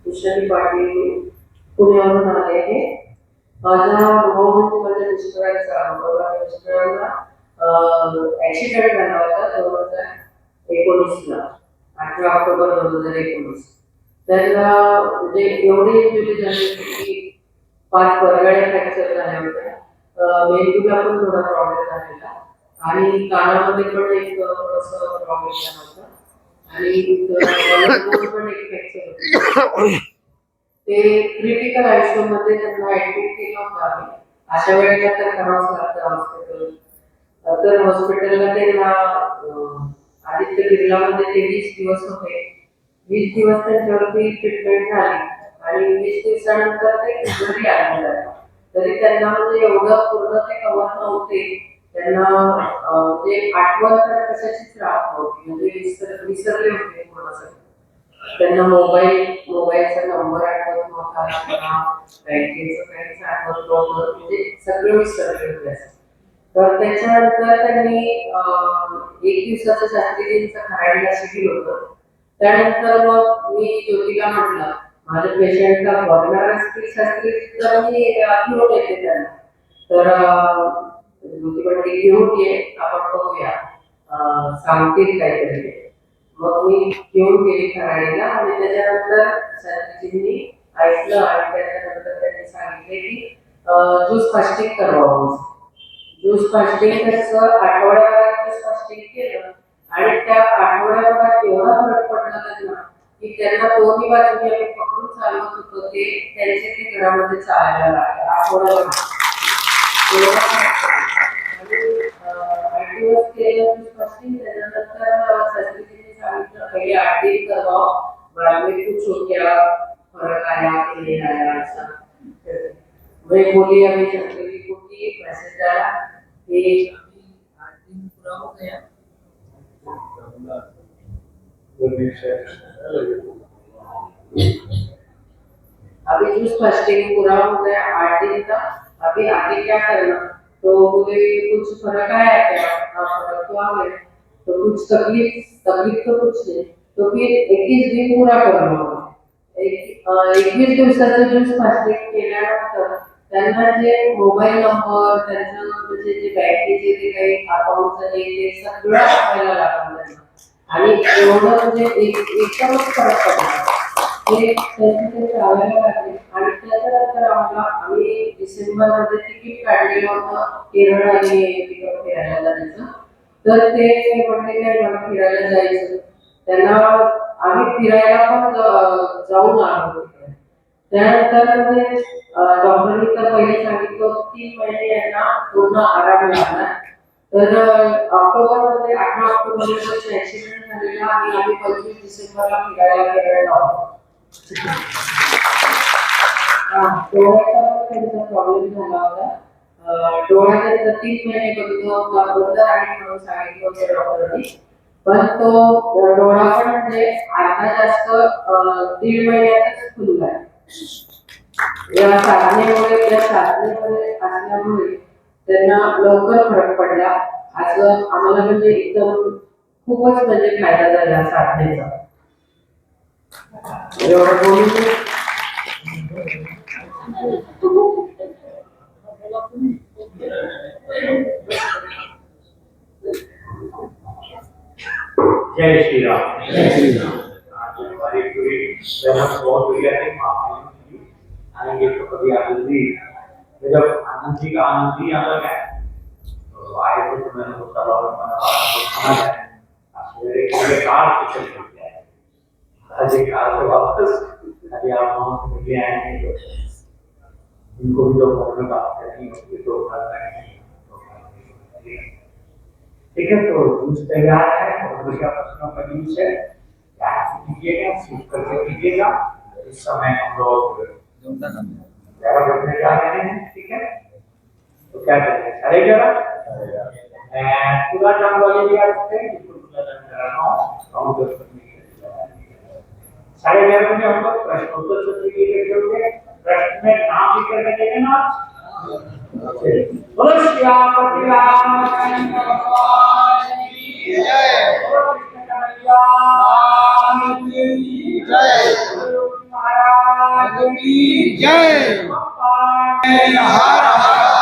कृष्णाजी पाटील पुण्यावरून आले आहे. माझा अनुभव म्हणजे माझ्या मिस्टरांचा अनुभव. माझ्या मिस्टरांना ऍक्सिडेंट झाला होता 2019ला, 18 ऑक्टोबर 2019. त्यांना म्हणजे एवढी इंजुरी झाली की 5 बरगड्या फ्रॅक्चर झाल्या होत्या. मेंदूला पण थोडा प्रॉब्लेम झालेला आणि कानामध्ये पण एक थोडंसं प्रॉब्लेम झाला होता आणि पण एक फ्रॅक्चर होतं. ते क्रिटिकल आयसीयूमध्ये त्यांना ऍडमिट केलं होतं आम्ही. अशा वेळेला तर करावंच लागतं हॉस्पिटल. तर हॉस्पिटलला त्यांना आदित्य बिर्लामध्ये ते 20 दिवस होते. 20 दिवस त्यांच्यावरती ट्रीटमेंट झाली आणि 20 दिवसानंतर ते घरी आले. तरी त्यांना म्हणजे एवढं पूर्ण ते कव्हर नव्हते. त्यांना म्हणजे आठवण तर कशाचीच राहत नव्हती, म्हणजे विसरले होते पूर्ण सगळं. त्यांना मोबाईलचा नंबर आठवत नव्हता, बँकेचं काहीच आठवत नव्हतं, म्हणजे सगळं विसरले होते. तर त्याच्यानंतर त्यांनी 1 दिवसाचं शास्त्रीजींचं खराडीला शिबिर होतं. त्यानंतर मग मी ज्योतीला म्हटलं, माझ्या पेशंटला बघणार असतील शास्त्री तर मी घेऊन येते त्यांना. तर ज्योती म्हणते घेऊन ये, आपण बघूया सांगतील काहीतरी. मग मी घेऊन गेली खराडीला आणि त्याच्यानंतर शास्त्रीजींनी ऐकलं आणि त्याच्यानंतर त्यांनी सांगितले की ज्यूस फास्टिंग करावं. ज्यूस फास्टिंग त्याचं आठवड्याभरात ज्यूस फास्टिंग केलं आणि त्या आठवड्याभरात एवढा फरक पडला त्यांना की त्यांना दोन्ही बाजूने आम्ही पकडून चालवत होतो ते त्यांचे ते घरामध्ये चालायला लागले आठवड्याभर. आणि 8 दिवस केलं ज्यूस फास्टिंग. त्याच्यानंतर शास्त्रीजींनी सांगितलं पहिले 8 दिन करावं, बाद में कुछ हो गया, फरक आया कि नहीं आया ऐसा. वही बोली अभी शास्त्री को कि मैसेज आया कि 8 दिन पूरा हो गया. अभी जूस फास्टिंग पूरा हो गया 8 दिन का, अभी आगे क्या करना. तो बोले कुछ फर्क आया क्या. फर्क तो आ गया, तो कुछ तकलीफ तो कुछ नहीं, तो फिर 21 दिन पूरा करना. 21 दिवसाचं ज्यूस फास्टिंग केल्यानंतर त्यांना जे मोबाईल नंबर, त्यांचं म्हणजे जे बँकेचे जे काही अकाउंटचं ते सगळं आठवायला लागलं त्यांना. आणि एवढं म्हणजे एकदमच फरक पडला. ते त्यांचे चालायला लागले आणि त्याच्यानंतर आम्ही डिसेंबरमध्ये तिकीट काढलेलं होतं केरळ आणि तिकडं फिरायला जायचं. तर ते म्हणले नाही मला फिरायला जायचं. त्यांना आम्ही फिरायला पण जाऊन आलो तिकडे. त्यानंतर म्हणजे डॉक्टरनी तर पहिले सांगितलं 3 महिने यांना पूर्ण आराम लागणार. तर ऑक्टोबरमध्ये 18 ऑक्टोबरमध्ये ऍक्सिडेंट झालेला आणि आम्ही 25 डिसेंबरला फिरायला केरळला होतो. डोळ्याचा त्यांचा प्रॉब्लेम झाला होता. डोळा त्यांचा 3 महिने बंद राहील म्हणून सांगितलं होतं डॉक्टरनी. पण तो डोळा पण म्हणजे अर्धा जास्त 1.5 महिन्यातच खुलला. या साधनेमध्ये असल्यामुळे त्यांना लवकर फरक पडला. असं आम्हाला म्हणजे एकदम खूपच म्हणजे फायदा झाला साधनेचा. एवढं बोलून जय श्री राम. जय श्री राम. हमारी पूरी बहुत बढ़िया थी आएंगे तो कभी आनंद जी, जब आनंद जी का आनंद ही अलग है. तो आए थे तो मैंने उसका बहुत सुना है. मेरे कार से चल गया है. आज एक कार से वापस अभी आप वहाँ से मिले आए हैं तो इनको भी जो फोन में बात करनी होगी तो ठीक है. तो जूस तैयार है और बढ़िया प्रश्नों का जूस है. कीजिएगा, सीख करके कीजिएगा. इस समय हम लोग 11 बजने जा रहे हैं. ठीक है, तो क्या करेंगे 11:30 पूरा काम वाले भी आ सकते हैं. बिल्कुल पूरा काम कराना हो 11:30 बजे हम लोग प्रश्नोत्तर सत्र के लिए जोड़ेंगे. प्रश्न में नाम लिख कर देंगे ना. बोलो श्री राम. की जय बाप्पा हर हर